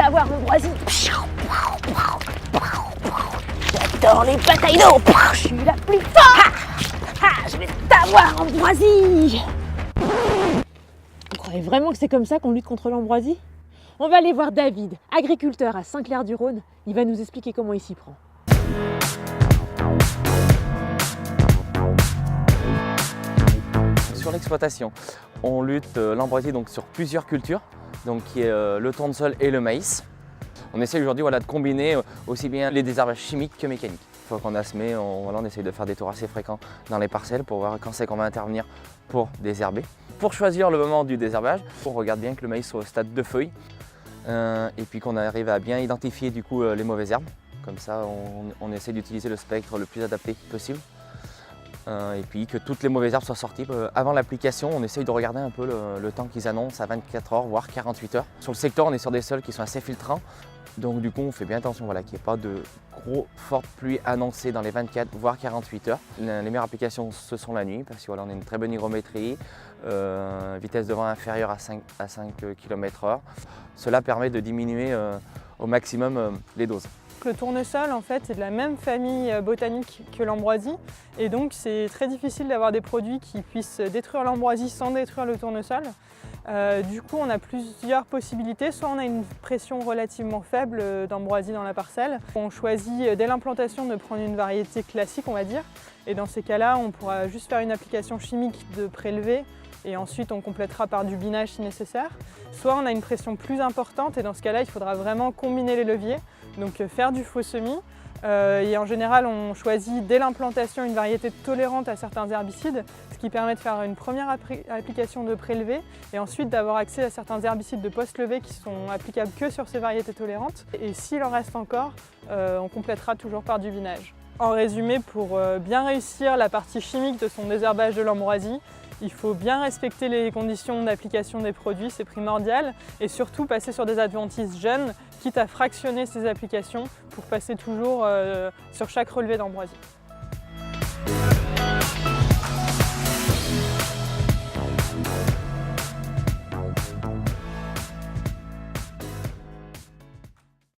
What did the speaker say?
t'avoir, Ambroisie. J'adore les batailles d'eau. Je suis la plus forte. Je vais t'avoir, Ambroisie. Vous croyez vraiment que c'est comme ça qu'on lutte contre l'ambroisie? On va aller voir David, agriculteur à Saint-Clair-du-Rhône. Il va nous expliquer comment il s'y prend. Sur l'exploitation, on lutte l'ambroisie donc sur plusieurs cultures, donc qui est le tournesol et le maïs. On essaie aujourd'hui de combiner aussi bien les désherbages chimiques que mécaniques. Une fois qu'on a semé, on essaie de faire des tours assez fréquents dans les parcelles pour voir quand c'est qu'on va intervenir pour désherber. Pour choisir le moment du désherbage, on regarde bien que le maïs soit au stade de feuilles et puis qu'on arrive à bien identifier du coup les mauvaises herbes. Comme ça, on essaie d'utiliser le spectre le plus adapté possible. Et puis que toutes les mauvaises herbes soient sorties. Avant l'application, on essaye de regarder un peu le temps qu'ils annoncent à 24 heures, voire 48 heures. Sur le secteur, on est sur des sols qui sont assez filtrants. Donc du coup, on fait bien attention qu'il n'y ait pas de fortes pluies annoncées dans les 24 voire 48 heures. Les meilleures applications, ce sont la nuit, parce qu'on a une très bonne hygrométrie, vitesse de vent inférieure à 5 km/h. Cela permet de diminuer au maximum les doses. Le tournesol, en fait, est de la même famille botanique que l'ambroisie, et donc c'est très difficile d'avoir des produits qui puissent détruire l'ambroisie sans détruire le tournesol. Du coup, on a plusieurs possibilités. Soit on a une pression relativement faible d'ambroisie dans la parcelle. On choisit dès l'implantation de prendre une variété classique, on va dire, et dans ces cas-là, on pourra juste faire une application chimique de prélever et ensuite on complétera par du binage si nécessaire. Soit on a une pression plus importante et dans ce cas-là, il faudra vraiment combiner les leviers, donc faire du faux semis. Et en général, on choisit dès l'implantation une variété tolérante à certains herbicides, ce qui permet de faire une première application de prélevé et ensuite d'avoir accès à certains herbicides de post-levé qui sont applicables que sur ces variétés tolérantes. Et s'il en reste encore, on complétera toujours par du binage. En résumé, pour bien réussir la partie chimique de son désherbage de l'ambroisie, il faut bien respecter les conditions d'application des produits, c'est primordial, et surtout passer sur des adventices jeunes, quitte à fractionner ces applications pour passer toujours sur chaque relevé d'ambroisie.